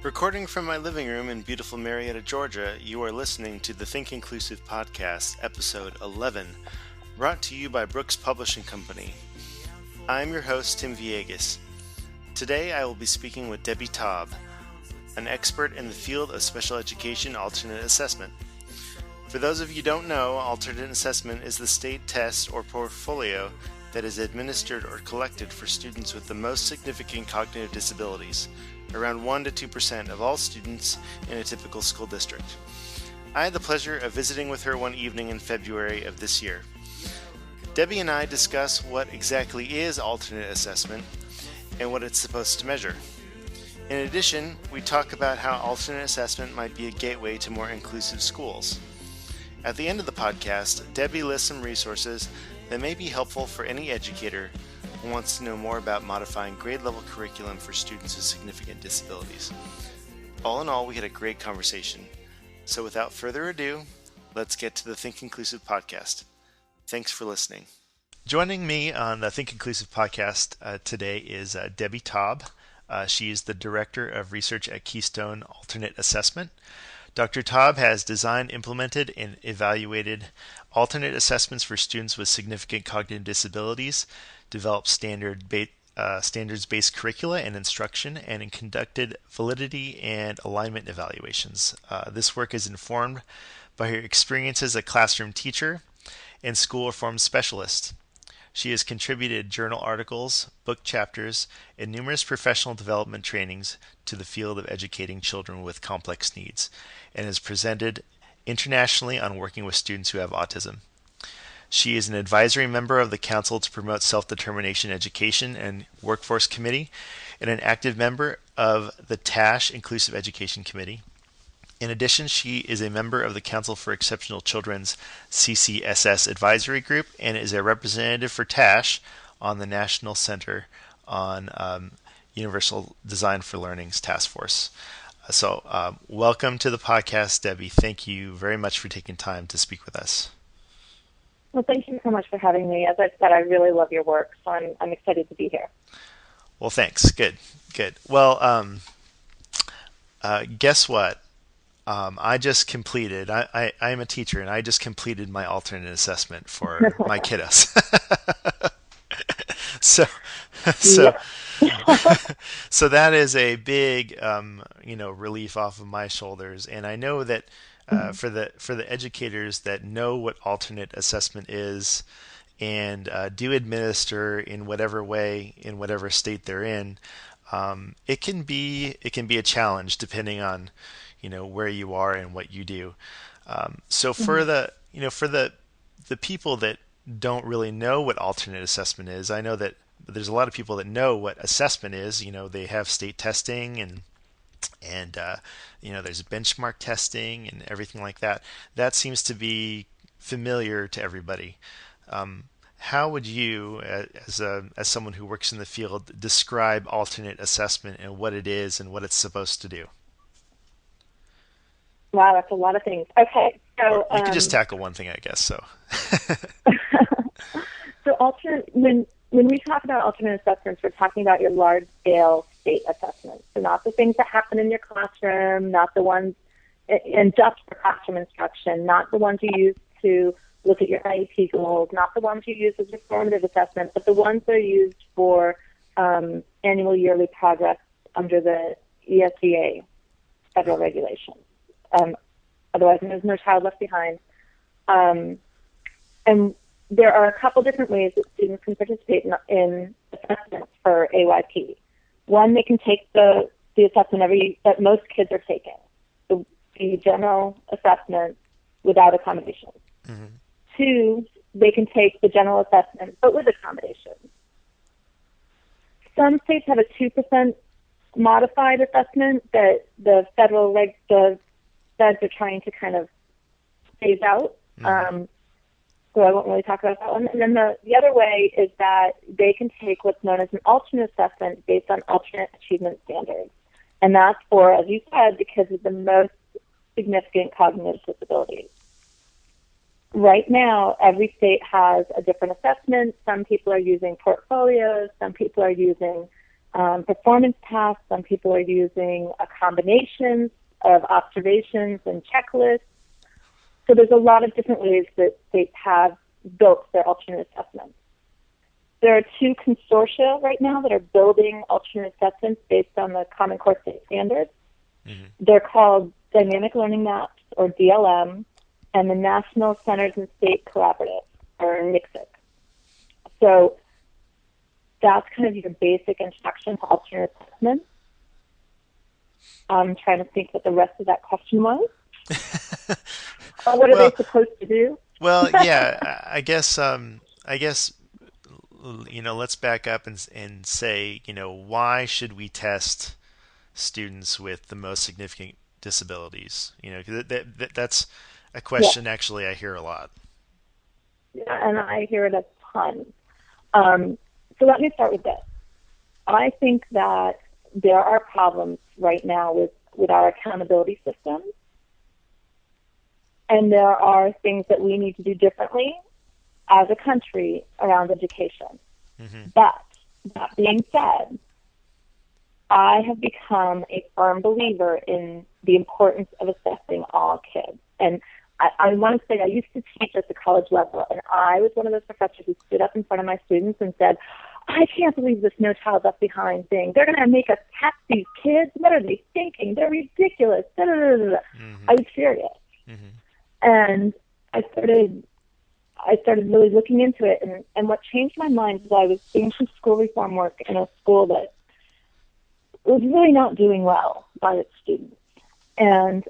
Recording from my living room in beautiful Marietta, Georgia, you are listening to the Think Inclusive Podcast, episode 11, brought to you by Brooks Publishing Company. I'm your host, Tim Villegas. Today I will be speaking with Debbie Taub, an expert in the field of special education alternate assessment. For those of you who don't know, alternate assessment is the state test or portfolio that is administered or collected for students with the most significant cognitive disabilities, around 1 to 2% of all students in a typical school district. I had the pleasure of visiting with her one evening in February of this year. Debbie and I discuss what exactly is alternate assessment and what it's supposed to measure. In addition, we talk about how alternate assessment might be a gateway to more inclusive schools. At the end of the podcast, Debbie lists some resources that may be helpful for any educator who wants to know more about modifying grade-level curriculum for students with significant disabilities. All in all, we had a great conversation. So without further ado, let's get to the Think Inclusive Podcast. Thanks for listening. Joining me on the Think Inclusive Podcast today is Debbie Taub. She is the Director of Research at Keystone Alternate Assessment. Dr. Taub has designed, implemented, and evaluated alternate assessments for students with significant cognitive disabilities, developed standards-based curricula and instruction, and conducted validity and alignment evaluations. This work is informed by her experience as a classroom teacher and school reform specialist. She has contributed journal articles, book chapters, and numerous professional development trainings to the field of educating children with complex needs, and has presented internationally on working with students who have autism. She is an advisory member of the Council to Promote Self-Determination Education and Workforce Committee, and an active member of the TASH Inclusive Education Committee. In addition, she is a member of the Council for Exceptional Children's CCSS Advisory Group and is a representative for TASH on the National Center on Universal Design for Learning's Task Force. So welcome to the podcast, Debbie. Thank you very much for taking time to speak with us. Well, thank you so much for having me. As I said, I really love your work, so I'm excited to be here. Well, thanks. Good. Well, guess what? I just completed, I'm a teacher, and I just completed my alternate assessment for my kiddos. So that is a big, relief off of my shoulders. And I know that for the educators that know what alternate assessment is and do administer in whatever way, in whatever state they're in, it can be a challenge depending on where you are and what you do. So for the people that don't really know what alternate assessment is, I know that there's a lot of people that know what assessment is. They have state testing and there's benchmark testing and everything like that. That seems to be familiar to everybody. How would you, as someone who works in the field, describe alternate assessment and what it is and what it's supposed to do? Wow, that's a lot of things. Okay, so you could just tackle one thing, I guess. So, so when we talk about alternate assessments, we're talking about your large-scale state assessments. So not the things that happen in your classroom, not the ones in just for classroom instruction, not the ones you use to look at your IEP goals, not the ones you use as your formative assessment, but the ones that are used for annual yearly progress under the ESEA federal regulations. Otherwise known as No Child Left Behind. And there are a couple different ways that students can participate in assessments for AYP. One, they can take the assessment that most kids are taking, the general assessment without accommodations. Mm-hmm. Two, they can take the general assessment but with accommodations. Some states have a 2% modified assessment that the feds are trying to kind of phase out. Mm-hmm. So I won't really talk about that one. And then the other way is that they can take what's known as an alternate assessment based on alternate achievement standards. And that's for, as you said, because of the most significant cognitive disabilities. Right now, every state has a different assessment. Some people are using portfolios. Some people are using performance tasks. Some people are using a combination of observations and checklists. So there's a lot of different ways that states have built their alternate assessments. There are 2 consortia right now that are building alternate assessments based on the Common Core State Standards. Mm-hmm. They're called Dynamic Learning Maps, or DLM, and the National Centers and State Collaborative, or NCSIC. So that's kind of your basic introduction to alternate assessment. I'm trying to think what the rest of that question was. What are they supposed to do? Well, yeah, I guess, let's back up and say, why should we test students with the most significant disabilities? 'Cause that's a question actually I hear a lot. Yeah, and I hear it a ton. So let me start with this. I think that there are problems right now with our accountability systems, and there are things that we need to do differently as a country around education. Mm-hmm. But that being said, I have become a firm believer in the importance of assessing all kids. And I want to say I used to teach at the college level, and I was one of those professors who stood up in front of my students and said, I can't believe this No Child Left Behind thing. They're going to make us test these kids. What are they thinking? They're ridiculous. Da, da, da, da. Mm-hmm. I was serious. Mm-hmm. And I started really looking into it. And what changed my mind was I was doing some school reform work in a school that was really not doing well by its students. And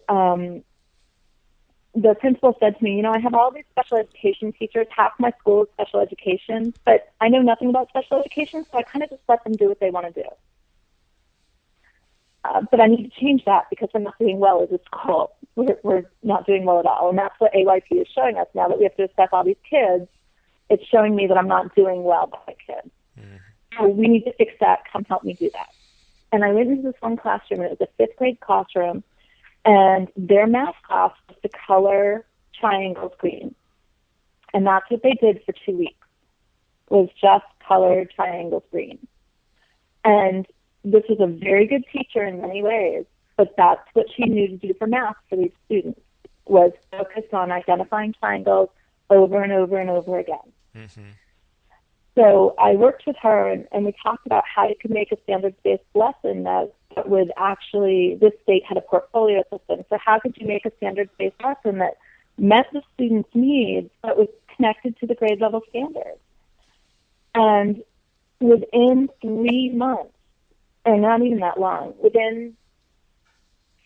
the principal said to me, I have all these special education teachers. Half my school is special education, but I know nothing about special education, so I kind of just let them do what they want to do. But I need to change that because we're not doing well as a school. We're not doing well at all. And that's what AYP is showing us now, that we have to assess all these kids. It's showing me that I'm not doing well by kids. Mm-hmm. So we need to fix that. Come help me do that. And I went into this one classroom, and it was a 5th grade classroom, and their math class was to color triangles green. And that's what they did for 2 weeks, was just color triangles green. And this was a very good teacher in many ways, but that's what she knew to do for math for these students, was focus on identifying triangles over and over and over again. Mm-hmm. So I worked with her, and we talked about how you could make a standards-based lesson that would actually, this state had a portfolio system, so how could you make a standards-based lesson that met the students' needs but was connected to the grade level standards? And within 3 months, and not even that long, within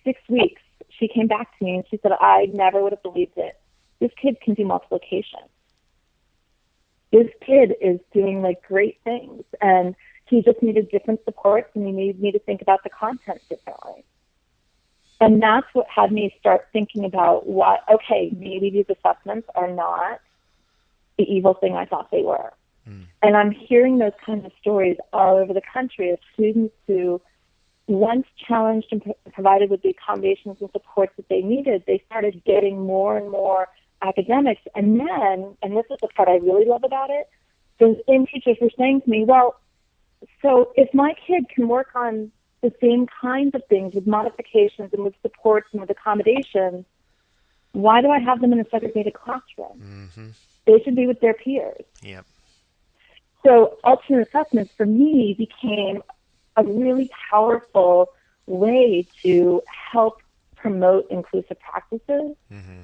6 weeks, she came back to me and she said, I never would have believed it. This kid can do multiplication. This kid is doing great things, and he just needed different supports, and he needed me to think about the content differently. And that's what had me start thinking about maybe these assessments are not the evil thing I thought they were. Mm. And I'm hearing those kinds of stories all over the country of students who, once challenged and provided with the accommodations and supports that they needed, they started getting more and more academics. And then, and this is the part I really love about it, those same teachers were saying to me, well, so if my kid can work on the same kinds of things with modifications and with supports and with accommodations, why do I have them in a segregated classroom? Mm-hmm. They should be with their peers. Yep. So alternate assessments for me became a really powerful way to help promote inclusive practices. Mm-hmm.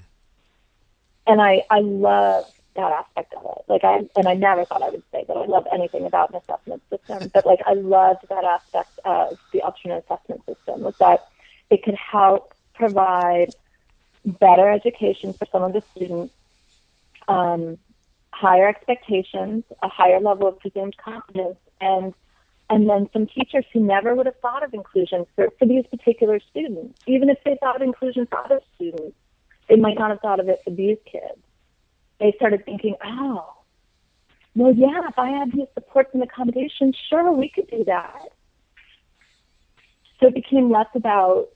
And I love that aspect of it. I never thought I would say that I love anything about an assessment system, but I loved that aspect of the alternate assessment system, was that it could help provide better education for some of the students, higher expectations, a higher level of presumed competence, and then some teachers who never would have thought of inclusion for these particular students. Even if they thought of inclusion for other students, they might not have thought of it for these kids. They started thinking, well, yeah, if I had these supports and accommodations, sure, we could do that. So it became less about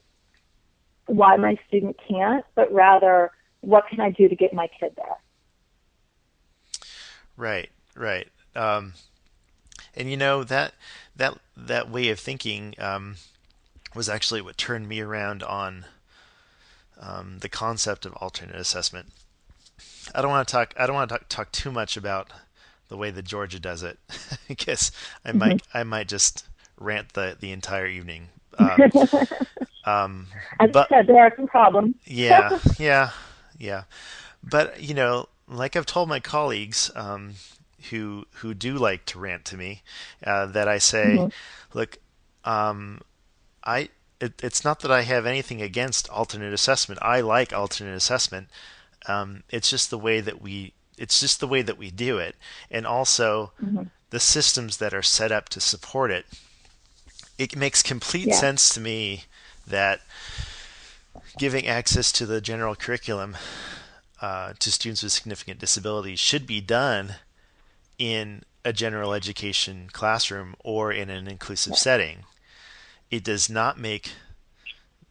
why my student can't, but rather, what can I do to get my kid there? Right. And that way of thinking was actually what turned me around on the concept of alternate assessment. I don't want to talk too much about the way that Georgia does it, because Mhm. I might just rant the entire evening. As I But said, there are some problems. yeah, yeah, yeah. But like I've told my colleagues who do like to rant to me, that I say, Mhm. look, I it's not that I have anything against alternate assessment. I like alternate assessment. It's just the way that we do it, and also Mhm. the systems that are set up to support it. It makes complete Yeah. sense to me that giving access to the general curriculum to students with significant disabilities should be done in a general education classroom or in an inclusive Yeah. setting. It does not make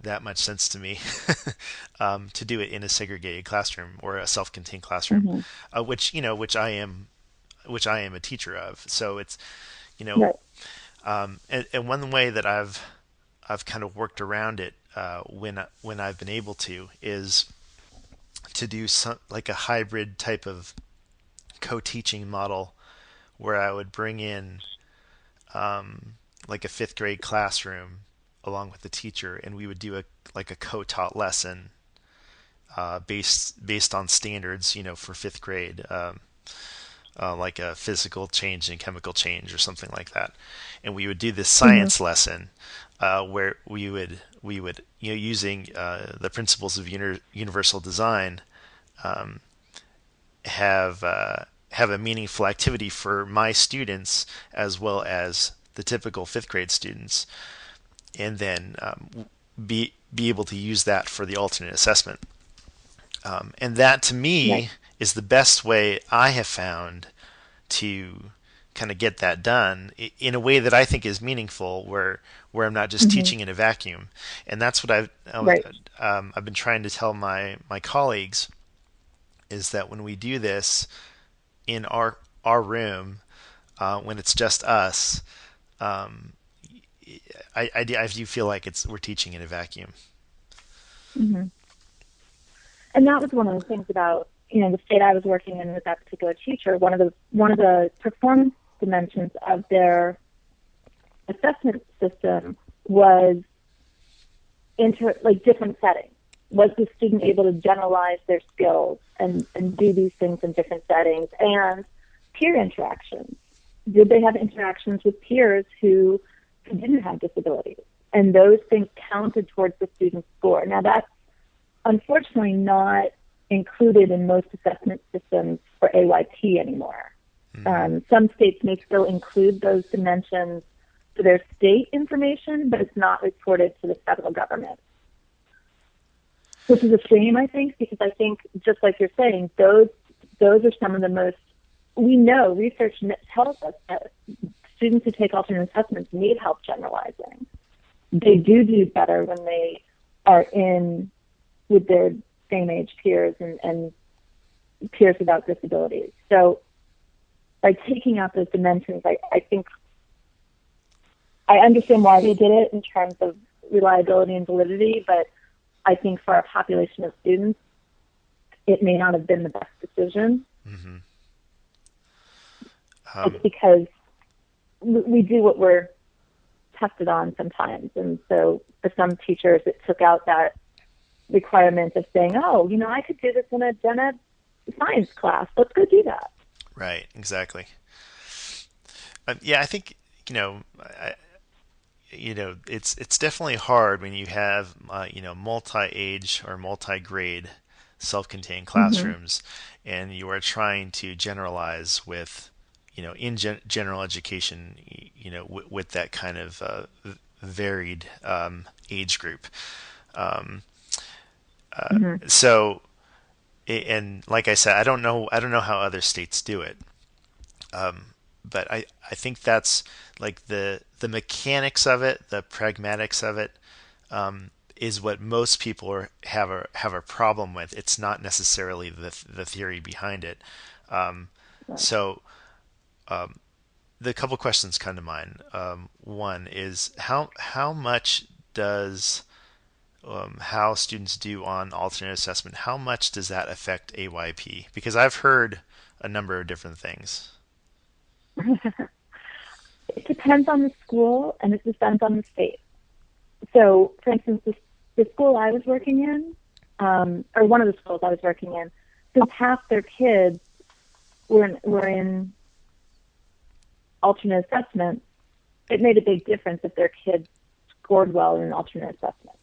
that much sense to me to do it in a segregated classroom or a self-contained classroom, Mhm. which I am a teacher of. So it's you know, Right. and one way that I've kind of worked around it when I've been able to is to do some like a hybrid type of co-teaching model where I would bring in like a fifth grade classroom along with the teacher, and we would do a co-taught lesson based on standards, for fifth grade, like a physical change and chemical change or something like that. And we would do this Mhm. science lesson where we would using the principles of universal design have a meaningful activity for my students as well as the typical fifth grade students, and then be able to use that for the alternate assessment. And that to Right. me is the best way I have found to kind of get that done in a way that I think is meaningful, where I'm not just Mhm. teaching in a vacuum. And that's what Right. I've been trying to tell my colleagues, is that when we do this in our room, when it's just us, I do feel like we're teaching in a vacuum. Mhm. And that was one of the things about the state I was working in with that particular teacher. One of the performance dimensions of their assessment system was different settings. Was the student able to generalize their skills and do these things in different settings? And peer interactions. Did they have interactions with peers who didn't have disabilities? And those things counted towards the student's score. Now, that's unfortunately not included in most assessment systems for AYP anymore. Mm-hmm. Some states may still include those dimensions for their state information, but it's not reported to the federal government, which is a shame, I think, because I think, just like you're saying, those are some of the most, we know research tells us that students who take alternate assessments need help generalizing. They do better when they are in with their same age peers and peers without disabilities. So by taking out those dimensions, I think I understand why they did it in terms of reliability and validity, but I think for our population of students, it may not have been the best decision. Mm-hmm. It's because we do what we're tested on sometimes. And so for some teachers, it took out that requirement of saying, oh, I could do this in a gen ed science class. Let's go do that. Right, exactly. Yeah, I think it's definitely hard when you have multi-age or multi-grade self-contained Mm-hmm. classrooms, and you are trying to generalize with in general education, with that kind of varied age group. Um, Mm-hmm. so, and like I said, I don't know how other states do it. But I think that's like the mechanics of it, the pragmatics of it, is what most people have a problem with. It's not necessarily the theory behind it. Right. So the couple questions come to mind. One is how much does how students do on alternate assessment, how much does that affect AYP? Because I've heard a number of different things. It depends on the school and it depends on the state. So, for instance, the school I was working in, or one of the schools I was working in, since half their kids were in alternate assessment, it made a big difference if their kids scored well in an alternate assessment.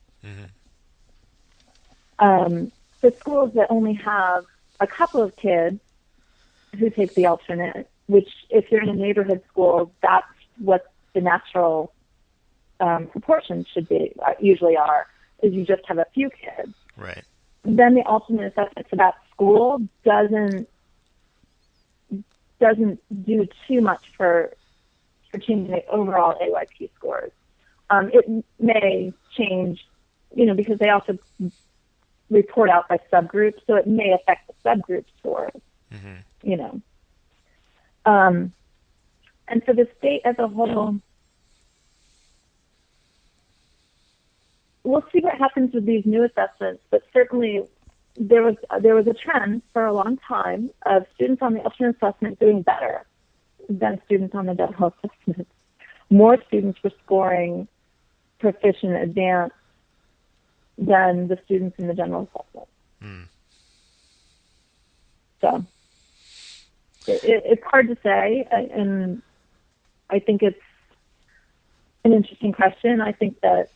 The schools that only have a couple of kids who take the alternate, which if you're in a neighborhood school, that's what the natural proportions should be, usually are, is you just have a few kids. Right. Then the alternate assessment for that school doesn't do too much for changing the overall AYP scores. It may change, because they also report out by subgroups, so it may affect the subgroup scores, and for the state as a whole, we'll see what happens with these new assessments, but certainly there was a trend for a long time of students on the alternate assessment doing better than students on the general assessment. More students were scoring proficient, advanced than the students in the general assessment. So it's hard to say, and I think it's an interesting question. I think that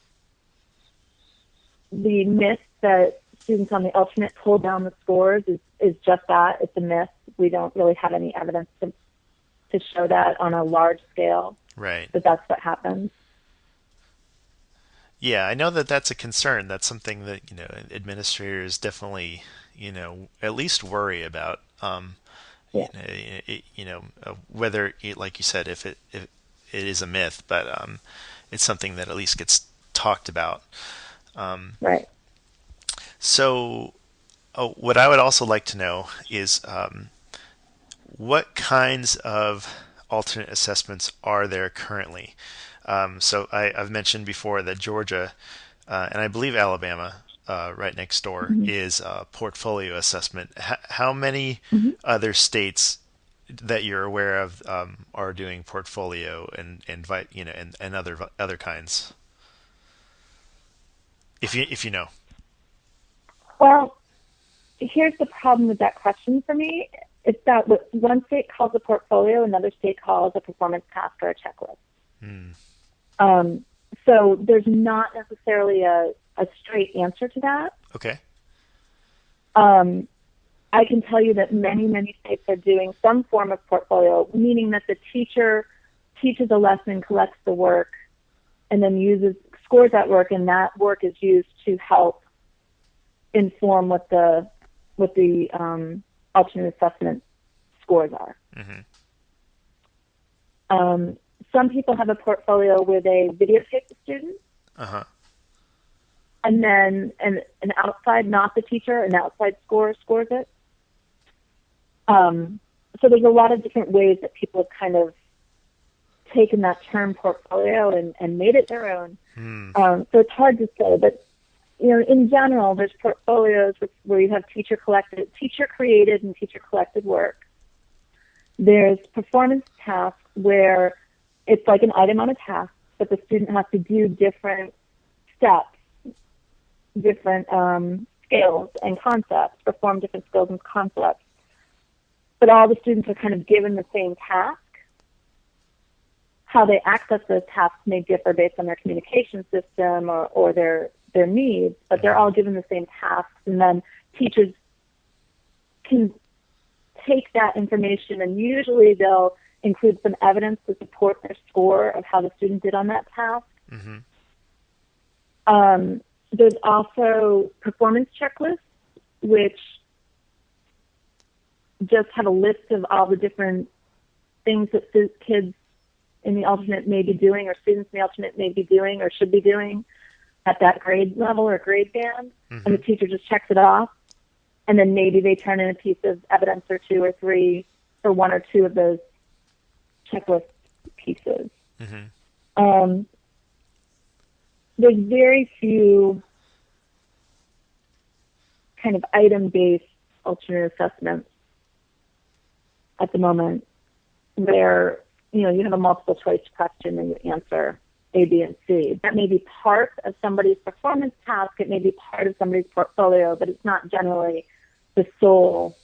the myth that students on the alternate pull down the scores is just that. It's a myth. We don't really have any evidence to show that on a large scale. Right. But that's what happens. Yeah, I know that that's a concern. That's something that, administrators definitely, at least worry about. Whether, like you said, if it is a myth, but it's something that at least gets talked about. Right. So, what I would also like to know is what kinds of alternate assessments are there currently? So I've mentioned before that Georgia, and I believe Alabama, right next door, is a portfolio assessment. How many other states that you're aware of are doing portfolio and other kinds? If you know. Well, here's the problem with that question for me. It's that what one state calls a portfolio, another state calls a performance task or a checklist. So there's not necessarily a straight answer to that. Okay. I can tell you that many, many states are doing some form of portfolio, meaning that the teacher teaches a lesson, collects the work, and then scores that work, and that work is used to help inform what the alternate assessment scores are. Some people have a portfolio where they videotape the student, and then an outside, not the teacher, an outside scores it. So there's a lot of different ways that people have kind of taken that term portfolio and made it their own. So it's hard to say, but in general, there's portfolios where you have teacher created and teacher collected work. There's performance tasks where it's like an item on a task, but the student has to do different steps, different skills and concepts, perform different skills and concepts. But all the students are kind of given the same task. How they access those tasks may differ based on their communication system or their needs, but they're all given the same tasks, and then teachers can take that information, and usually they'll include some evidence to support their score of how the student did on that task. There's also performance checklists, which just have a list of all the different things that kids in the alternate may be doing, or students in the alternate may be doing or should be doing at that grade level or grade band, and the teacher just checks it off, and then maybe they turn in a piece of evidence or two or three for one or two of those checklist pieces. Mm-hmm. There's very few kind of item-based alternate assessments at the moment where, you have a multiple choice question and you answer A, B, and C. That may be part of somebody's performance task. It may be part of somebody's portfolio, but it's not generally the sole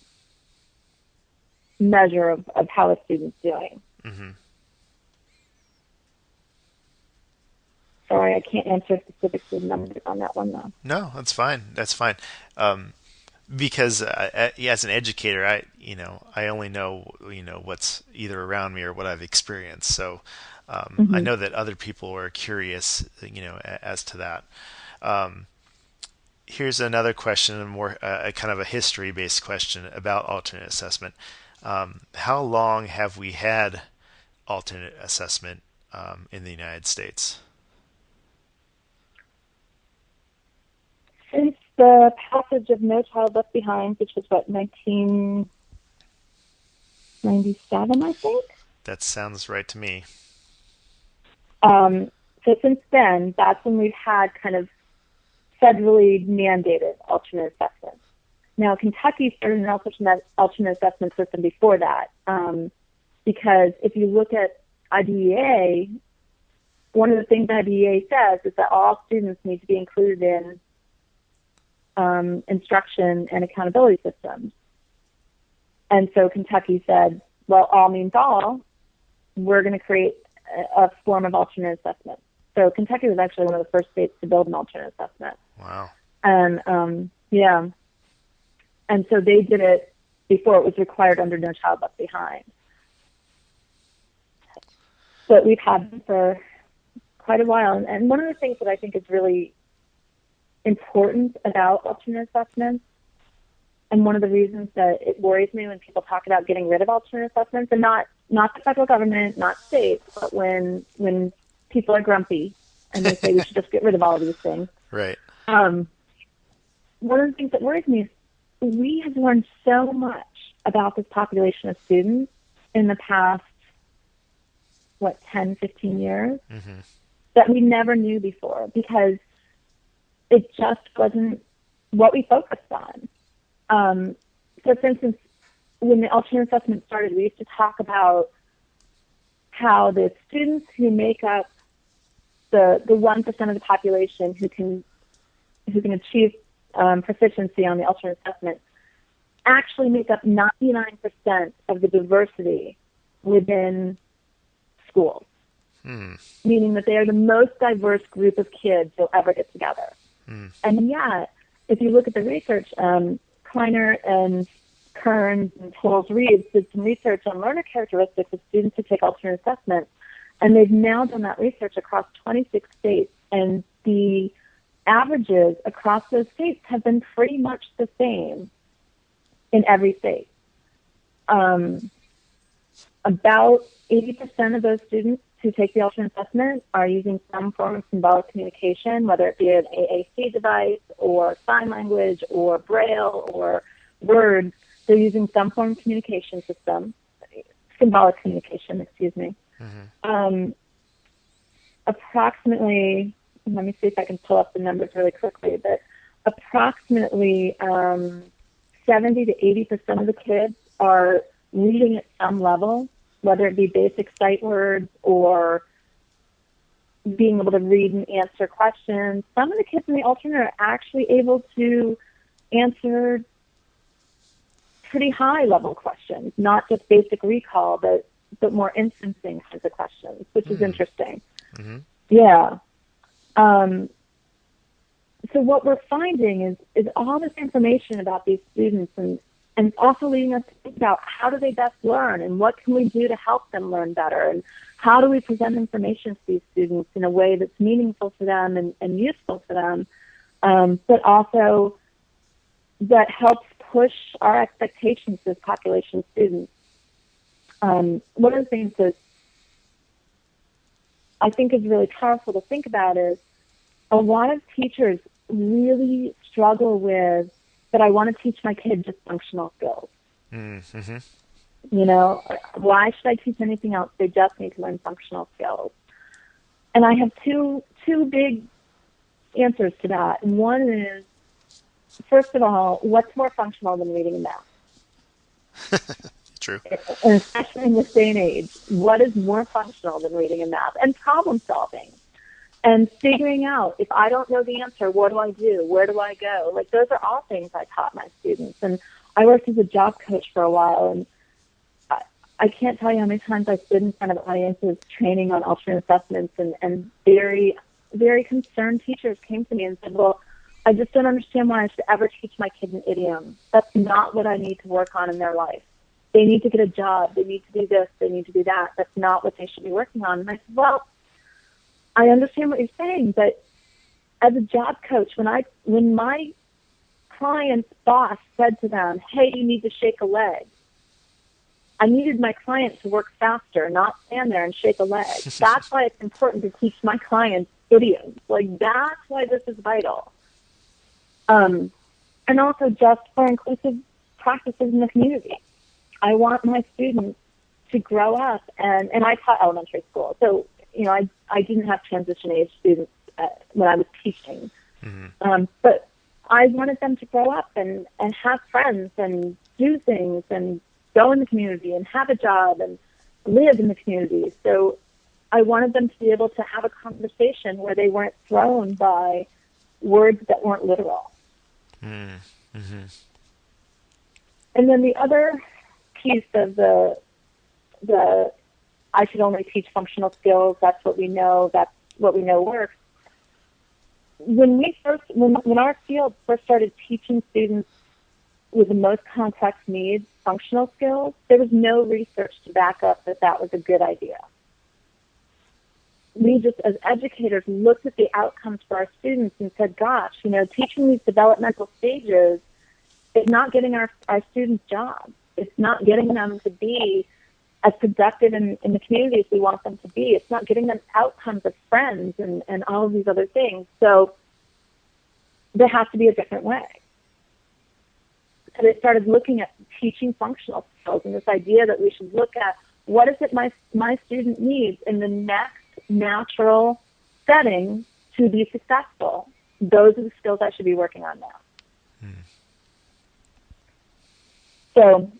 measure of how a student's doing. Mm-hmm. Sorry, I can't answer specifics with numbers on that one, though. No, that's fine. That's fine. Because as an educator, I only know, what's either around me or what I've experienced. So I know that other people are curious, as to that. Here's another question, more kind of a history-based question about alternate assessment. How long have we had alternate assessment in the United States? Since the passage of No Child Left Behind, which was, 1997, I think? That sounds right to me. So since then, that's when we've had kind of federally mandated alternate assessments. Now, Kentucky started an alternate assessment system before that, because if you look at IDEA, one of the things IDEA says is that all students need to be included in instruction and accountability systems. And so Kentucky said, well, all means all. We're going to create a form of alternate assessment. So Kentucky was actually one of the first states to build an alternate assessment. Wow. And yeah. And so they did it before it was required under No Child Left Behind. But we've had them for quite a while. And one of the things that I think is really important about alternate assessments, and one of the reasons that it worries me when people talk about getting rid of alternate assessments, and not the federal government, not states, but when people are grumpy and they say we should just get rid of all of these things. Right. One of the things that worries me is we have learned so much about this population of students in the past, 10, 15 years, that we never knew before, because it just wasn't what we focused on. So, for instance, when the alternate assessment started, we used to talk about how the students who make up the 1% of the population who can achieve proficiency on the alternate assessment actually make up 99% of the diversity within schools, meaning that they are the most diverse group of kids you'll ever get together. And yet, if you look at the research, Kleiner and Kearns and Tolles-Reeves did some research on learner characteristics of students who take alternate assessment, and they've now done that research across 26 states, and the averages across those states have been pretty much the same in every state. About 80% of those students who take the alternate assessment are using some form of symbolic communication, whether it be an AAC device or sign language or Braille or words. They're using some form of communication system, symbolic communication, excuse me. Approximately, let me see if I can pull up the numbers really quickly, but approximately 70 to 80% of the kids are reading at some level, whether it be basic sight words or being able to read and answer questions. Some of the kids in the alternate are actually able to answer pretty high level questions, not just basic recall, but more instancing kinds of questions, which is interesting. Yeah. So what we're finding is all this information about these students, and also leading us to think about how do they best learn, and what can we do to help them learn better, and how do we present information to these students in a way that's meaningful to them and useful to them, but also that helps push our expectations as population students. One of the things that I think is really powerful to think about is a lot of teachers really struggle with that I want to teach my kid just functional skills. Why should I teach anything else? They just need to learn functional skills. And I have two big answers to that. And one is, first of all, what's more functional than reading and math? True. And especially in this day and age, what is more functional than reading and math? And problem solving. And figuring out, if I don't know the answer, what do I do? Where do I go? Like, those are all things I taught my students. And I worked as a job coach for a while, and I can't tell you how many times I stood in front of audiences training on alternate assessments, and very, very concerned teachers came to me and said, well, I just don't understand why I should ever teach my kids an idiom. That's not what I need to work on in their life. They need to get a job. They need to do this. They need to do that. That's not what they should be working on. And I said, well, I understand what you're saying, but as a job coach, when my client's boss said to them, hey, you need to shake a leg, I needed my client to work faster, not stand there and shake a leg. That's why it's important to teach my clients idioms. Like, that's why this is vital. And also just for inclusive practices in the community. I want my students to grow up, and I taught elementary school. So, I didn't have transition age students when I was teaching. Mm-hmm. But I wanted them to grow up and have friends and do things and go in the community and have a job and live in the community. So I wanted them to be able to have a conversation where they weren't thrown by words that weren't literal. Mm-hmm. And then the other piece of the I should only teach functional skills, that's what we know works. When our field first started teaching students with the most complex needs functional skills, there was no research to back up that was a good idea. We just, as educators, looked at the outcomes for our students and said, gosh, teaching these developmental stages is not getting our students jobs. It's not getting them to be as productive in the community as we want them to be. It's not getting them outcomes of friends and all of these other things. So there has to be a different way. So they started looking at teaching functional skills and this idea that we should look at what is it my student needs in the next natural setting to be successful. Those are the skills I should be working on now. So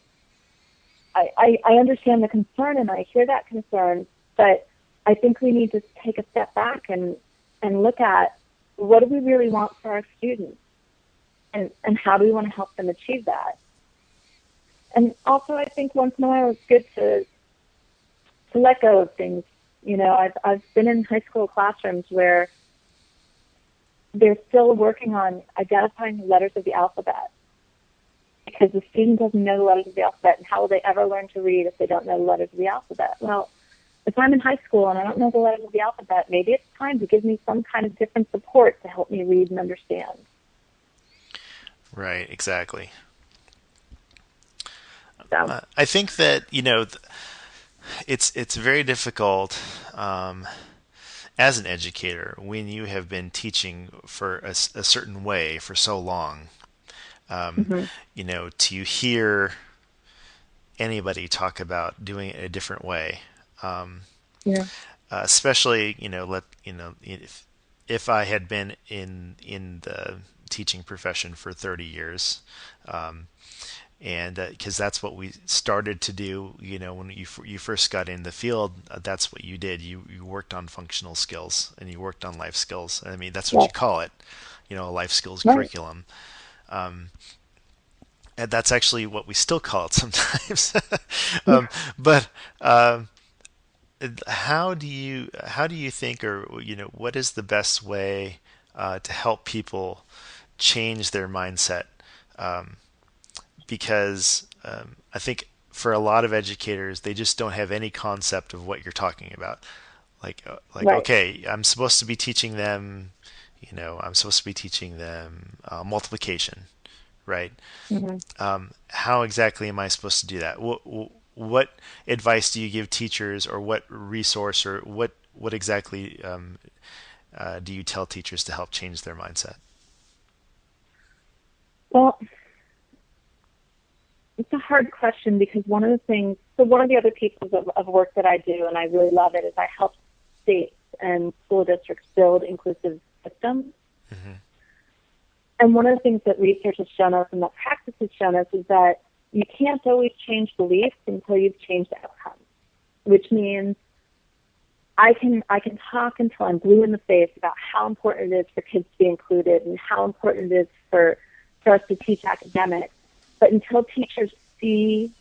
I understand the concern and I hear that concern, but I think we need to take a step back and look at what do we really want for our students and how do we want to help them achieve that. And also I think once in a while it's good to let go of things. I've been in high school classrooms where they're still working on identifying the letters of the alphabet, because the student doesn't know the letters of the alphabet, and how will they ever learn to read if they don't know the letters of the alphabet? Well, if I'm in high school and I don't know the letters of the alphabet, maybe it's time to give me some kind of different support to help me read and understand. Right, exactly. So. I think that, it's very difficult as an educator when you have been teaching for a certain way for so long. To hear anybody talk about doing it a different way, especially if I had been in the teaching profession for 30 years, and because that's what we started to do. When you first got in the field, that's what you did. You worked on functional skills and you worked on life skills. I mean, that's what you call it, a life skills curriculum. And that's actually what we still call it sometimes. But how do you think, or what is the best way to help people change their mindset? Because I think for a lot of educators, they just don't have any concept of what you're talking about. Like Right. Okay, I'm supposed to be teaching them, multiplication, right? Mm-hmm. How exactly am I supposed to do that? What advice do you give teachers, or what resource, or what exactly do you tell teachers to help change their mindset? Well, It's a hard question because one of the other pieces of work that I do, and I really love it, is I help states and school districts build inclusive systems. Mm-hmm. And one of the things that research has shown us and that practice has shown us is that you can't always change beliefs until you've changed outcomes, which means I can talk until I'm blue in the face about how important it is for kids to be included and how important it is for us to teach academics. But until teachers see,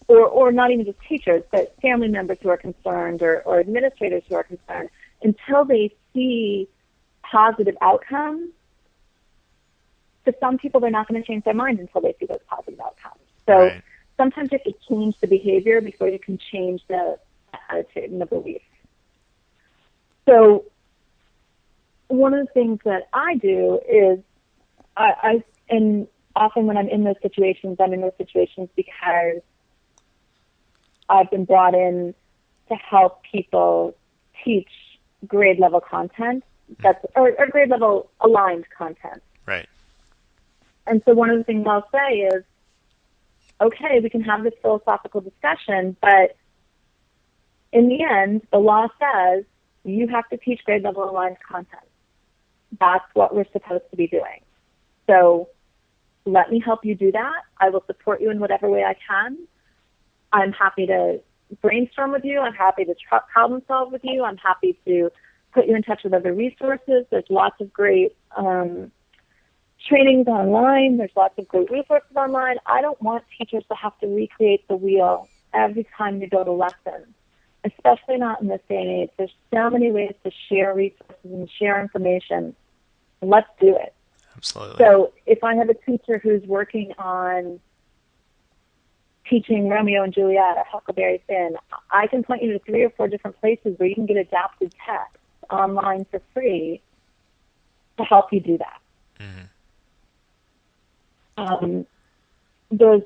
or not even just teachers, but family members who are concerned or administrators who are concerned, until they see positive outcomes, for some people, they're not going to change their mind until they see those positive outcomes. So sometimes you have to change the behavior before you can change the attitude and the belief. So one of the things that I do is and often when I'm in those situations because I've been brought in to help people teach grade level content or grade level aligned content. Right. And so one of the things I'll say is, okay, we can have this philosophical discussion, but in the end, the law says you have to teach grade level aligned content. That's what we're supposed to be doing. So let me help you do that. I will support you in whatever way I can. I'm happy to brainstorm with you. I'm happy to problem solve with you. I'm happy to put you in touch with other resources. There's lots of great trainings online. There's lots of great resources online. I don't want teachers to have to recreate the wheel every time they go to lessons, especially not in this day and age. There's so many ways to share resources and share information. Let's do it. Absolutely. So if I have a teacher who's working on teaching Romeo and Juliet or Huckleberry Finn, I can point you to 3 or 4 different places where you can get adapted text online for free to help you do that. Mm-hmm. Those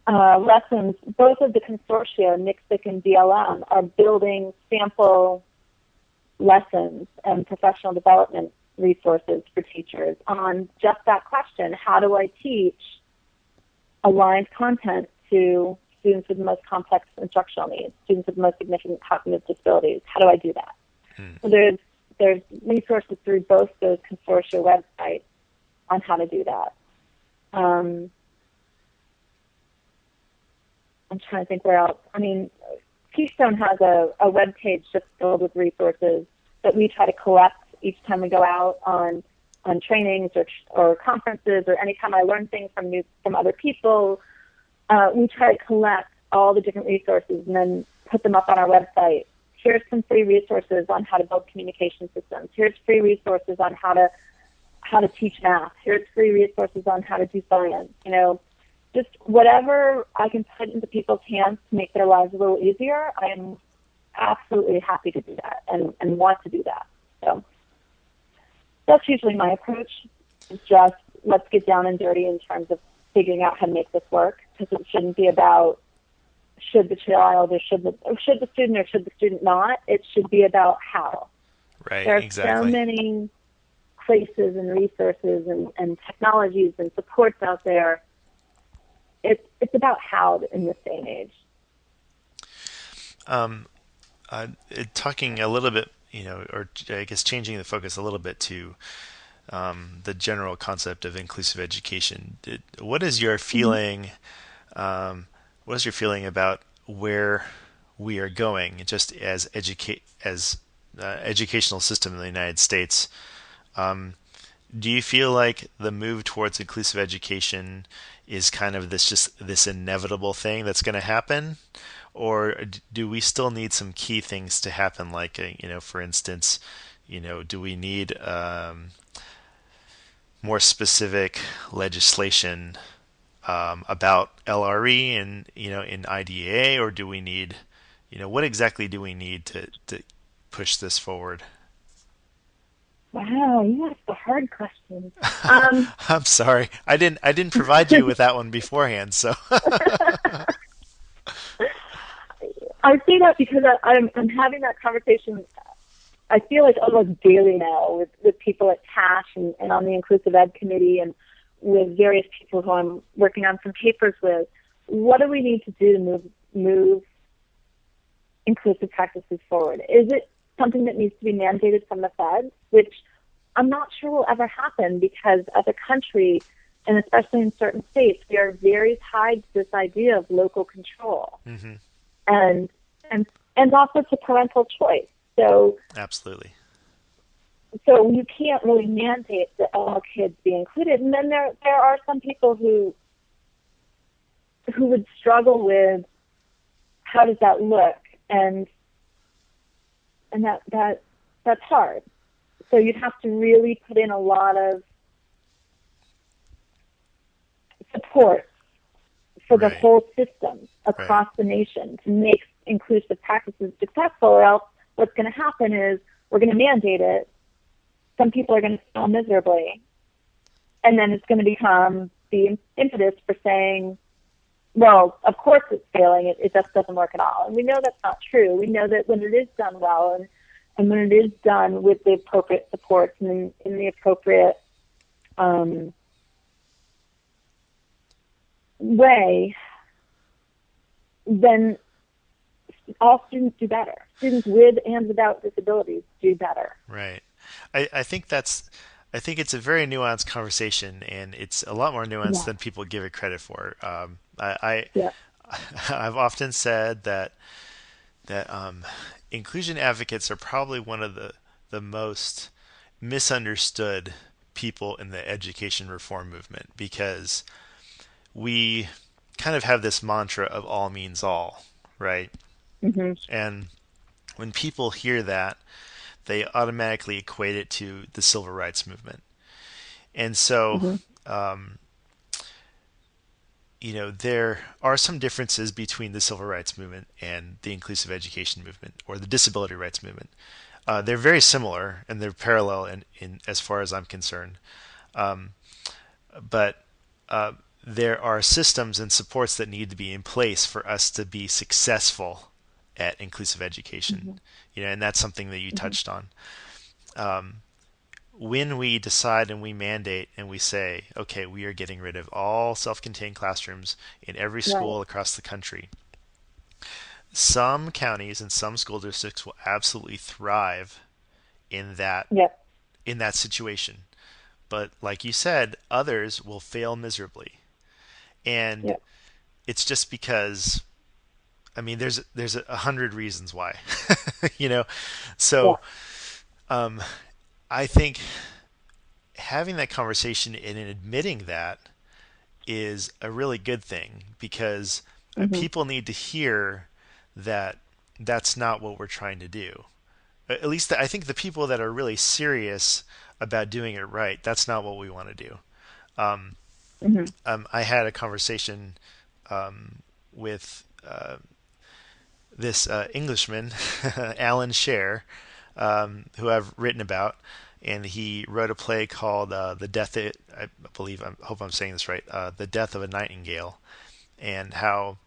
lessons, both of the consortia, NICSIC and BLM, are building sample lessons and professional development resources for teachers on just that question: how do I teach aligned content to students with the most complex instructional needs, students with the most significant cognitive disabilities? How do I do that? So there's resources through both those consortia websites on how to do that. I'm trying to think where else. I mean, Keystone has a web page just filled with resources that we try to collect each time we go out on trainings or conferences, or anytime I learn things from other people. We try to collect all the different resources and then put them up on our website. Here's some free resources on how to build communication systems. Here's free resources on how to teach math. Here's free resources on how to do science. Just whatever I can put into people's hands to make their lives a little easier, I am absolutely happy to do that and want to do that. So that's usually my approach. It's just, let's get down and dirty in terms of figuring out how to make this work, because it shouldn't be about should the child or should the student or should the student not. It should be about how. Right, there are exactly. so many places and resources and technologies and supports out there. It's about how in this day and age. Talking a little bit, or I guess changing the focus a little bit to the general concept of inclusive education. What is your feeling? What is your feeling about where we are going, just as educational system in the United States? Do you feel like the move towards inclusive education is kind of this inevitable thing that's going to happen, or do we still need some key things to happen? Like, for instance, do we need more specific legislation about LRE and in IDEA, or do we need, what exactly do we need to push this forward? Wow, you asked a hard question. I'm sorry, I didn't provide you with that one beforehand, so. I say that because I'm having that conversation. I feel like almost daily now with people at TASH and on the Inclusive Ed Committee and with various people who I'm working on some papers with, what do we need to do to move inclusive practices forward? Is it something that needs to be mandated from the feds, which I'm not sure will ever happen, because as a country, and especially in certain states, we are very tied to this idea of local control, Mm-hmm. and also to parental choice. So Absolutely. so you can't really mandate that all kids be included. And then there are some people who would struggle with how does that look, and that's hard. So you'd have to really put in a lot of support for the Right. whole system across the nation to make inclusive practices successful, or else what's going to happen is we're going to mandate it. Some people are going to fail miserably, and then it's going to become the impetus for saying, well, of course it's failing, it just doesn't work at all. And we know that's not true. We know that when it is done well, and when it is done with the appropriate supports and in the appropriate way, then all students do better. Students with and without disabilities do better. Right. I think it's a very nuanced conversation, and it's a lot more nuanced than people give it credit for. Yeah. I've often said that inclusion advocates are probably one of the most misunderstood people in the education reform movement, because we kind of have this mantra of all means all, right? Mm-hmm. And when people hear that, they automatically equate it to the civil rights movement. And so, there are some differences between the civil rights movement and the inclusive education movement, or the disability rights movement. They're very similar, and they're parallel in as far as I'm concerned. But there are systems and supports that need to be in place for us to be successful at inclusive education. And that's something that you touched on. When we decide and we mandate and we say, okay, we are getting rid of all self-contained classrooms in every school across the country, some counties and some school districts will absolutely thrive in that situation. But like you said, others will fail miserably. And it's just because, I mean, there's 100 reasons why, So I think having that conversation and admitting that is a really good thing, because people need to hear that that's not what we're trying to do. At least I think the people that are really serious about doing it right, that's not what we want to do. I had a conversation with this Englishman, Alan Scher, who I've written about, and he wrote a play called "The Death." I hope I'm saying this right. "The Death of a Nightingale," and how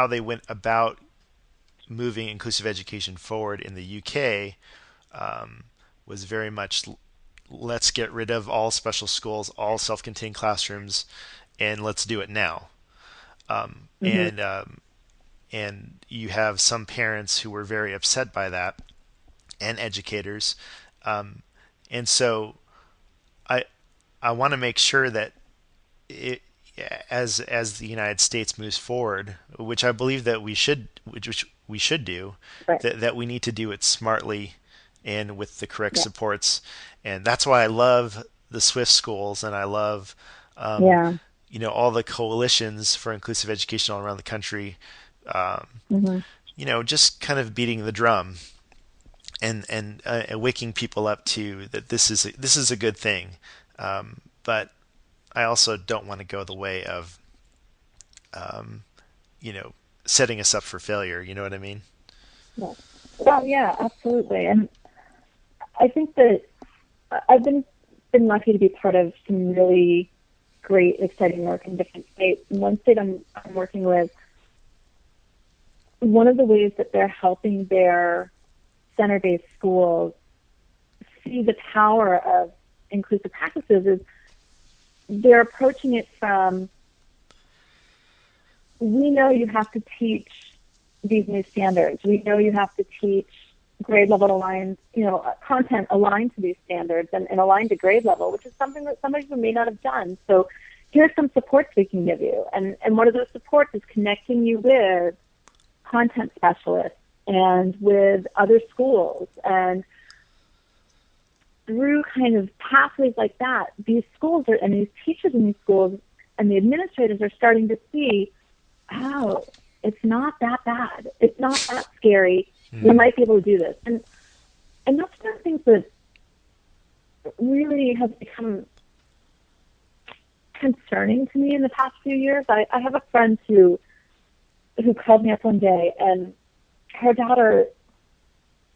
they went about moving inclusive education forward in the UK was very much, let's get rid of all special schools, all self-contained classrooms, and let's do it now. And you have some parents who were very upset by that, and educators, and so I want to make sure that as the United States moves forward, which I believe that we should do, that we need to do it smartly and with the correct supports, and that's why I love the SWIFT schools, and I love all the coalitions for inclusive education all around the country. Just kind of beating the drum and waking people up to that this is a good thing, but I also don't want to go the way of setting us up for failure. You know what I mean? Well, yeah, absolutely. And I think that I've been lucky to be part of some really great, exciting work in different states. And one state I'm working with, one of the ways that they're helping their center-based schools see the power of inclusive practices is they're approaching it from we know you have to teach these new standards. We know you have to teach grade level aligned, content aligned to these standards and aligned to grade level, which is something that some of you may not have done. So here's some supports we can give you. And one of those supports is connecting you with content specialists and with other schools. And through kind of pathways like that, these schools and these teachers in these schools and the administrators are starting to see, oh, it's not that bad. It's not that scary. We might be able to do this. And that's one of the things that really has become concerning to me in the past few years. I have a friend who called me up one day, and her daughter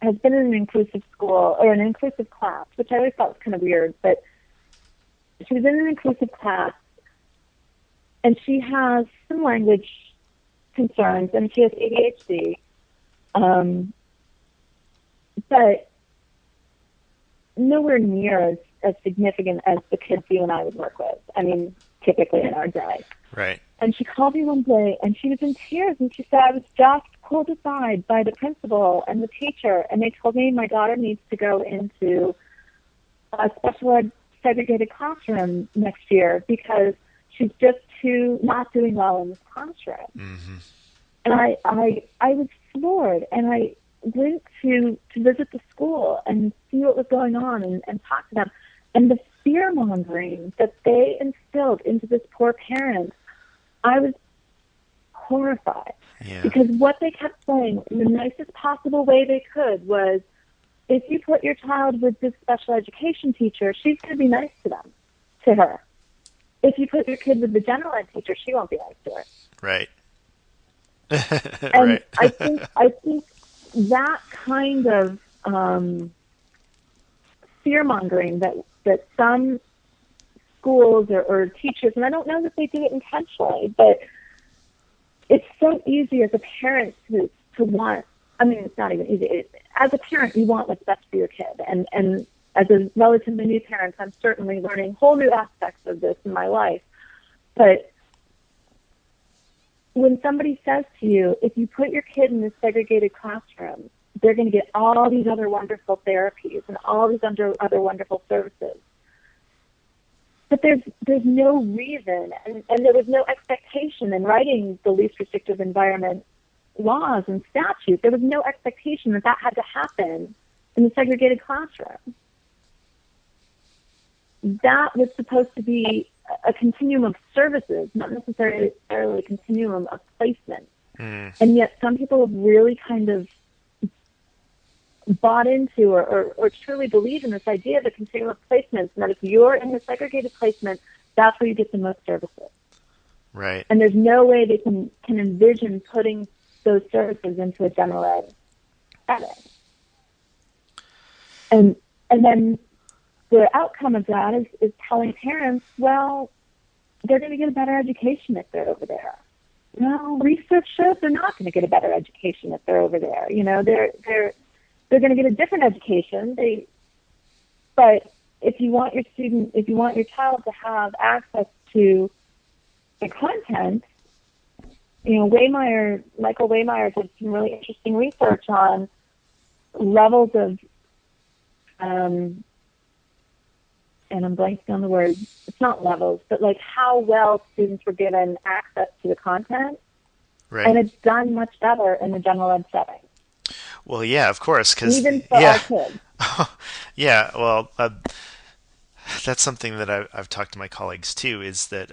has been in an inclusive school or an inclusive class, which I always thought was kind of weird, but she was in an inclusive class, and she has some language concerns, and she has ADHD, but nowhere near as significant as the kids you and I would work with. I mean, typically in our day. Right. And she called me one day, and she was in tears, and she said, I was just pulled aside by the principal and the teacher, and they told me my daughter needs to go into a special ed segregated classroom next year because she's just not doing well in this classroom. Mm-hmm. And I was floored, and I went to visit the school and see what was going on and talk to them. And the fear-mongering that they instilled into this poor parent, I was horrified. Yeah. Because what they kept saying in the nicest possible way they could was, if you put your child with this special education teacher, she's going to be nice to her. If you put your kid with the general ed teacher, she won't be nice to her. Right. And right. I think that kind of fear-mongering that some schools or teachers, and I don't know that they do it intentionally, but it's so easy as a parent to want, I mean, it's not even easy. As a parent, you want what's best for your kid. And as a relatively new parent, I'm certainly learning whole new aspects of this in my life. But when somebody says to you, if you put your kid in this segregated classroom, they're going to get all these other wonderful therapies and all these other wonderful services. But there's no reason, and there was no expectation in writing the least restrictive environment laws and statutes. There was no expectation that had to happen in the segregated classroom. That was supposed to be a continuum of services, not necessarily a continuum of placement. And yet some people have really kind of bought into or truly believe in this idea of a continuum of placements, and that if you're in the segregated placement, that's where you get the most services. Right. And there's no way they can envision putting those services into a general ed setting. And then the outcome of that is telling parents, well, they're going to get a better education if they're over there. Well, research shows they're not going to get a better education if they're over there. They're going to get a different education. But if you want your child to have access to the content, Michael Waymeyer did some really interesting research on levels of, and I'm blanking on the word, it's not levels, but like how well students were given access to the content. Right. And it's done much better in the general ed setting. Well, yeah, of course, because even for our kids. Yeah, well, that's something that I've talked to my colleagues too. Is that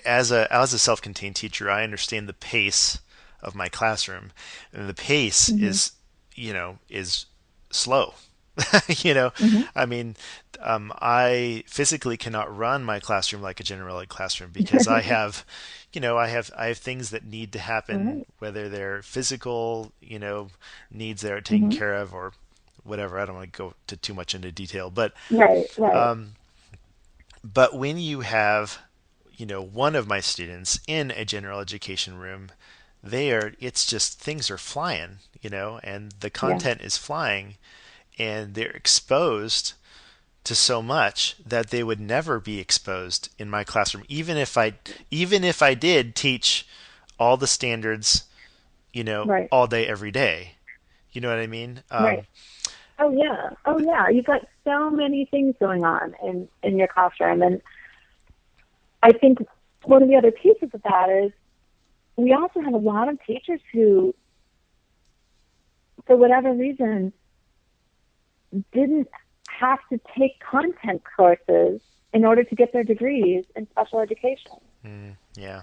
as a self-contained teacher, I understand the pace of my classroom, and the pace is slow. I mean, I physically cannot run my classroom like a general ed classroom because I have. I have things that need to happen, whether they're physical, needs that are taken care of or whatever. I don't want to go too much into detail, but but when you have, one of my students in a general education room, it's just things are flying, and the content is flying, and they're exposed to so much that they would never be exposed in my classroom, even if I did teach all the standards, Right. all day every day. You know what I mean? Right. Oh yeah. Oh yeah. You've got so many things going on in your classroom, and I think one of the other pieces of that is we also have a lot of teachers who, for whatever reason, didn't have to take content courses in order to get their degrees in special education. Yeah.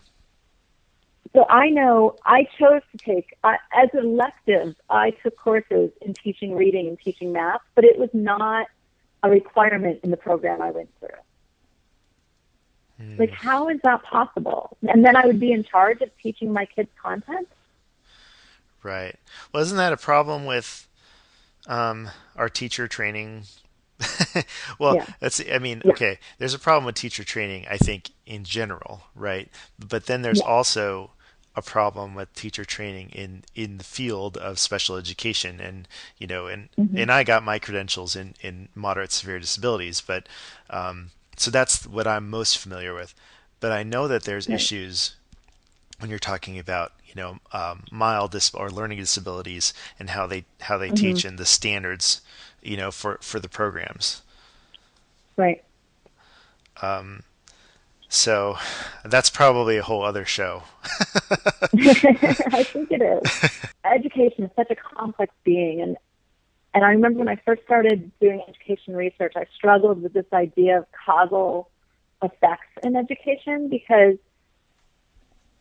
So I know I chose to take, as an elective, I took courses in teaching reading and teaching math, but it was not a requirement in the program I went through. Like, how is that possible? And then I would be in charge of teaching my kids content? Right. Well, isn't that a problem with our teacher training? Well, Yeah. I mean, Yeah. okay, there's a problem with teacher training, I think, in general, right? But then there's Yeah. also a problem with teacher training in the field of special education, and Mm-hmm. and I got my credentials in moderate severe disabilities, but so that's what I'm most familiar with. But I know that there's Right. issues when you're talking about mild or learning disabilities, and how they Mm-hmm. teach, and the standards for the programs. Right. So that's probably a whole other show. I think it is. Education is such a complex being, and I remember when I first started doing education research, I struggled with this idea of causal effects in education, because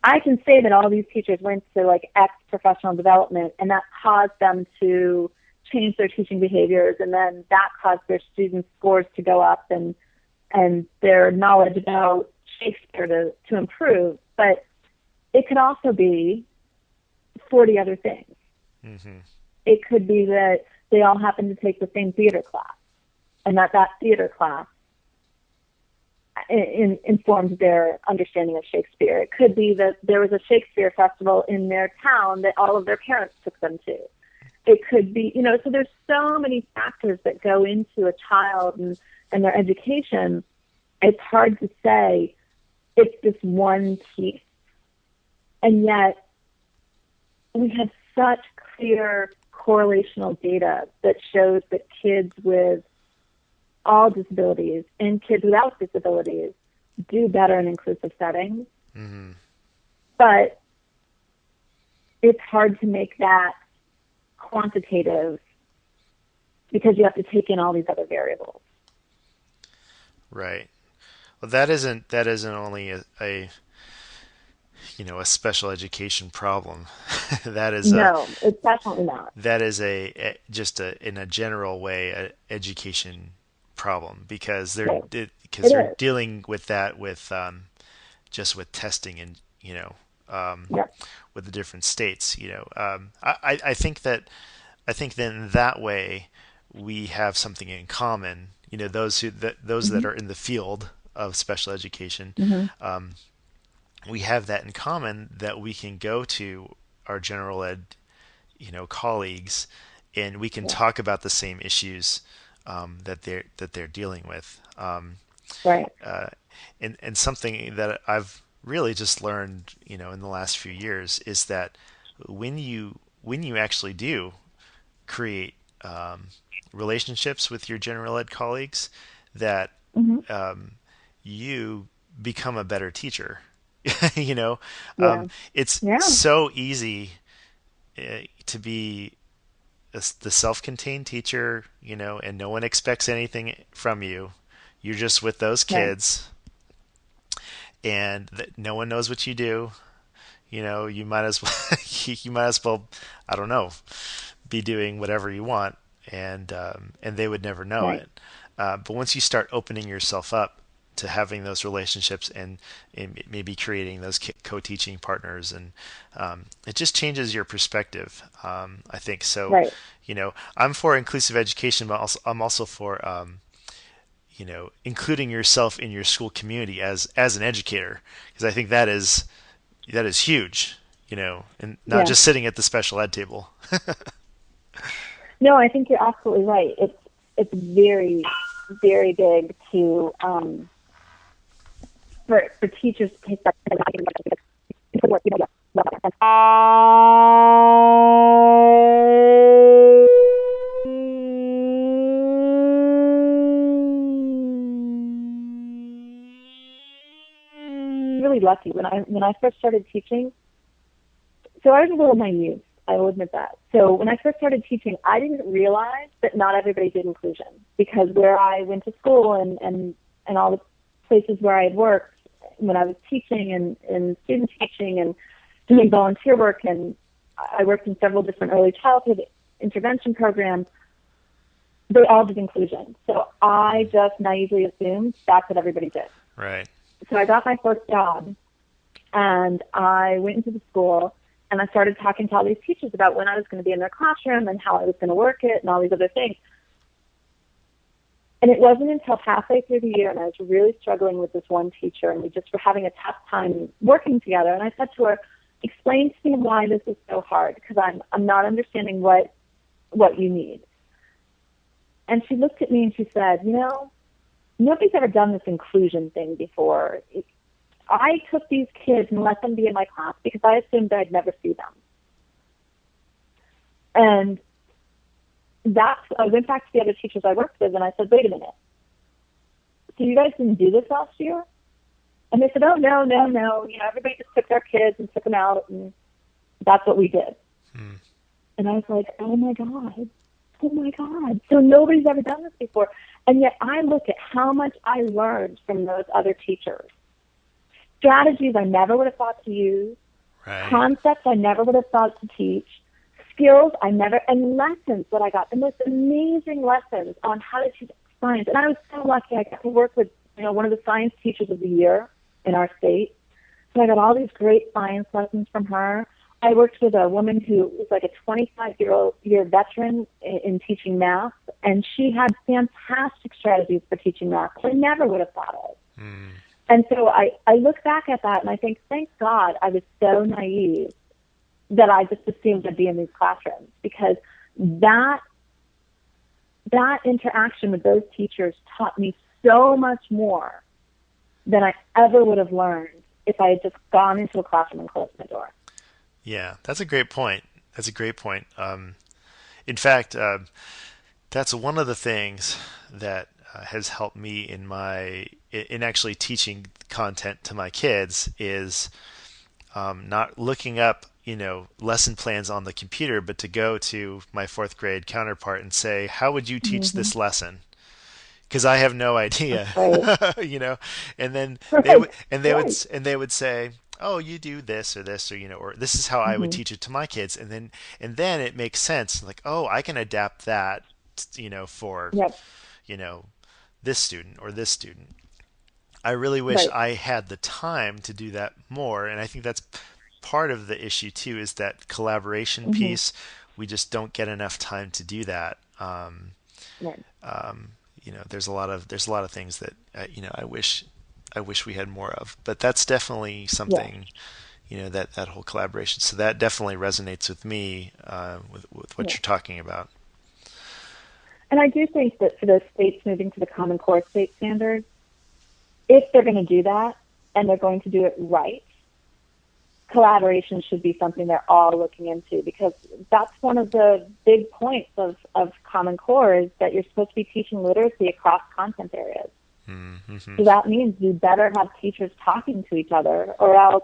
I can say that all these teachers went to like X professional development, and that caused them to change their teaching behaviors, and then that caused their students' scores to go up, and their knowledge about Shakespeare to improve. But it could also be 40 other things. Hmm. It could be that they all happen to take the same theater class, and that theater class informed their understanding of Shakespeare. It could be that there was a Shakespeare festival in their town that all of their parents took them to. It could be, so there's so many factors that go into a child and their education. It's hard to say it's this one piece. And yet we have such clear correlational data that shows that kids with all disabilities and kids without disabilities do better in inclusive settings. Hmm. But it's hard to make that quantitative because you have to take in all these other variables. Right. Well, that isn't only a special education problem. that is a No, it's definitely not. that is just in a general way a education problem, because they're Right. because It they're is. dealing with that with just with testing, and Yeah. with the different states. I think that in that way we have something in common. Those that Mm-hmm. are in the field of special education, Mm-hmm. we have that in common, that we can go to our general ed, colleagues, and we can Yeah. talk about the same issues that they're dealing with. Right. Uh, and something that I've really just learned, in the last few years, is that when you actually do create relationships with your general ed colleagues, that Mm-hmm. you become a better teacher. you know, Yeah. it's Yeah. so easy to be the self-contained teacher, and no one expects anything from you. You're just with those Right. kids, and no one knows what you do. You might as well you might as well, I don't know, be doing whatever you want, and they would never know Right. it. But once you start opening yourself up to having those relationships, and maybe creating those co-teaching partners, and it just changes your perspective. I think so. Right. I'm for inclusive education, but I'm also for including yourself in your school community as an educator, because I think that is huge. And not Yeah. just sitting at the special ed table. No, I think you're absolutely right. It's very very big to for teachers to take that work, really lucky when I first started teaching. So I was a little naive, I will admit that. So when I first started teaching, I didn't realize that not everybody did inclusion, because where I went to school and all the places where I had worked when I was teaching and student teaching and doing volunteer work, and I worked in several different early childhood intervention programs, they all did inclusion. So I just naively assumed that's what everybody did. Right. So I got my first job, and I went into the school, and I started talking to all these teachers about when I was going to be in their classroom and how I was going to work it and all these other things. And it wasn't until halfway through the year, and I was really struggling with this one teacher, and we just were having a tough time working together. And I said to her, explain to me why this is so hard, because I'm not understanding what you need. And she looked at me and she said, nobody's ever done this inclusion thing before. I took these kids and let them be in my class because I assumed I'd never see them. And I went back to the other teachers I worked with, and I said, wait a minute. So you guys didn't do this last year? And they said, oh, no. Everybody just took their kids and took them out, and that's what we did. And I was like, oh, my God. So nobody's ever done this before. And yet I look at how much I learned from those other teachers. Strategies I never would have thought to use, Right. Concepts I never would have thought to teach, skills and lessons that I got, the most amazing lessons on how to teach science. And I was so lucky. I got to work with, one of the science teachers of the year in our state. So I got all these great science lessons from her. I worked with a woman who was like a 25-year veteran in teaching math, and she had fantastic strategies for teaching math I never would have thought of. And so I look back at that and I think, thank God I was so naive that I just assumed I'd be in these classrooms, because that interaction with those teachers taught me so much more than I ever would have learned if I had just gone into a classroom and closed my door. Yeah, that's a great point. In fact, that's one of the things that has helped me in actually teaching content to my kids is not looking up, lesson plans on the computer, but to go to my fourth grade counterpart and say, how would you teach this lesson? Because I have no idea, Right. and then Right. they would say, oh, you do this, or or this is how I would teach it to my kids, and then it makes sense. Like, oh, I can adapt that, for, Yep. you know, this student or this student. I really wish Right. I had the time to do that more, and I think that's part of the issue too, is that collaboration piece. We just don't get enough time to do that. Right. There's a lot of things that I wish we had more of, but that's definitely Yeah. something, that whole collaboration. So that definitely resonates with me, with what Yeah. you're talking about. And I do think that for those states moving to the Common Core state standards, if they're going to do that and they're going to do it right, collaboration should be something they're all looking into, because that's one of the big points of Common Core, is that you're supposed to be teaching literacy across content areas. Mm-hmm. So that means you better have teachers talking to each other, or else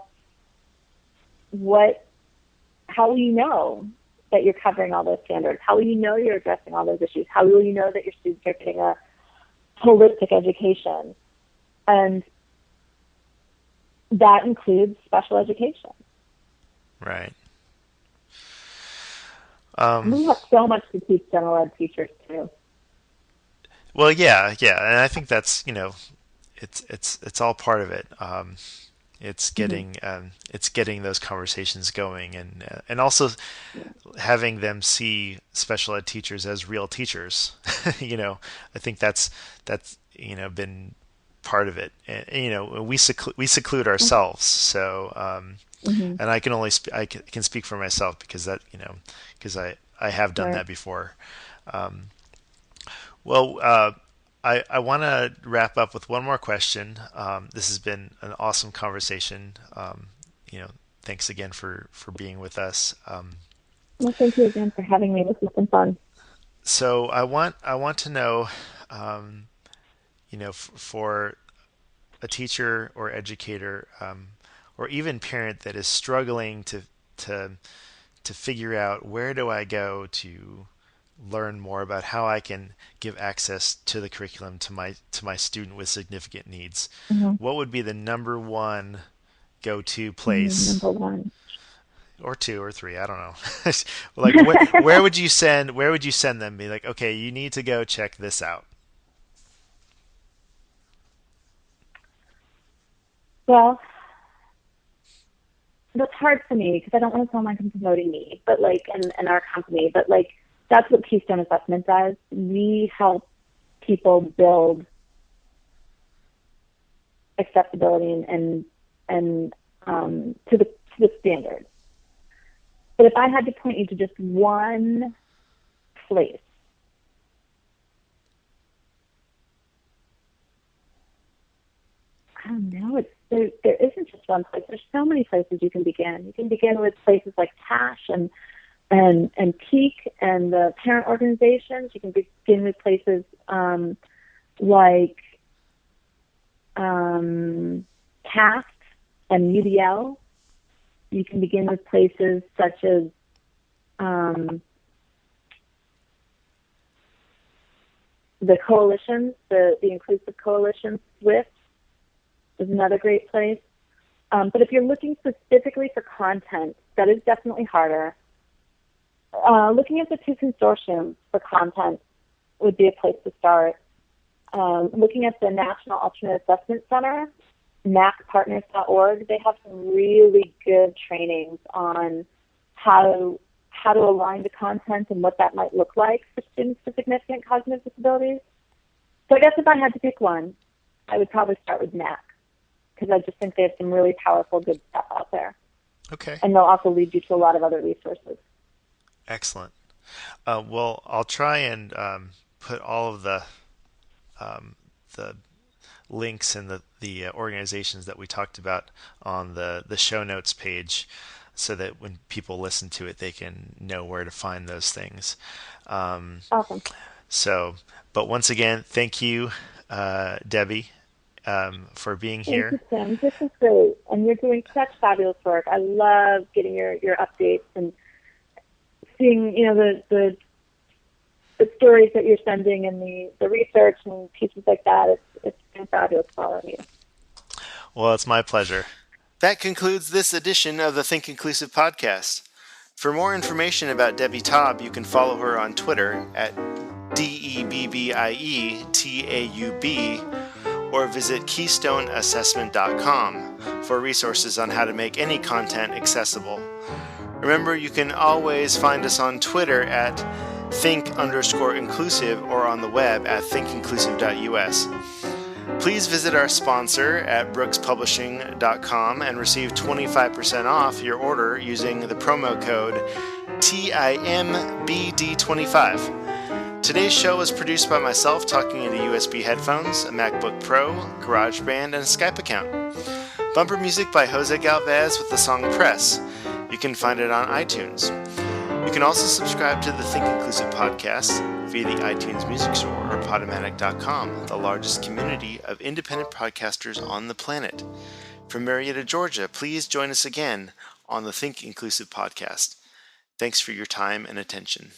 how will you know that you're covering all those standards? How will you know you're addressing all those issues? How will you know that your students are getting a holistic education? And that includes special education. Right. We have so much to teach general ed teachers too. Well, yeah, and I think that's it's all part of it. It's getting those conversations going, and also having them see special ed teachers as real teachers. I think that's been part of it. And we seclude ourselves. So Mm-hmm. and I can speak for myself, because because I have done Right. that before. Well, I want to wrap up with one more question. This has been an awesome conversation. You know, thanks again for being with us. Well, thank you again for having me. This has been fun. So I want to know, um, for a teacher or educator, or even parent that is struggling to to figure out where do I go to learn more about how I can give access to the curriculum to my student with significant needs. Hmm. What would be the number one go-to place, Number one. or two or three? I don't know. Like where would you send them? Be like, okay, you need to go check this out. Well, that's hard for me because I don't want to sound like I'm promoting me, but like, and our company, but like, that's what Keystone Assessment does. We help people build accessibility and to the standards. But if I had to point you to just one place, I don't know. There isn't just one place. There's so many places you can begin. You can begin with places like TASH and Peak and the parent organizations. You can begin with places like CAST and UDL. You can begin with places such as the coalitions, the inclusive coalition, SWIFT is another great place. But if you're looking specifically for content, that is definitely harder. Looking at the two consortiums for content would be a place to start. Looking at the National Alternate Assessment Center, NACPartners.org, they have some really good trainings on how to align the content and what that might look like for students with significant cognitive disabilities. So I guess if I had to pick one, I would probably start with NAC because I just think they have some really powerful, good stuff out there. Okay. And they'll also lead you to a lot of other resources. Excellent. Well, I'll try and put all of the links and the organizations that we talked about on the show notes page, so that when people listen to it, they can know where to find those things. Awesome. So, but once again, thank you, Debbie, for being Thank here. you, Tim. This is great. And you're doing such fabulous work. I love getting your updates and seeing, the stories that you're sending and the research and pieces like that. It's been fabulous following you. Well, it's my pleasure. That concludes this edition of the Think Inclusive podcast. For more information about Debbie Taub, you can follow her on Twitter at DebbieTaub, or visit KeystoneAssessment.com for resources on how to make any content accessible. Remember, you can always find us on Twitter at think_inclusive or on the web at thinkinclusive.us. Please visit our sponsor at brookspublishing.com and receive 25% off your order using the promo code TIMBD25. Today's show was produced by myself talking into USB headphones, a MacBook Pro, GarageBand, and a Skype account. Bumper music by Jose Galvez with the song Press. You can find it on iTunes. You can also subscribe to the Think Inclusive podcast via the iTunes Music Store or Podomatic.com, the largest community of independent podcasters on the planet. From Marietta, Georgia, please join us again on the Think Inclusive podcast. Thanks for your time and attention.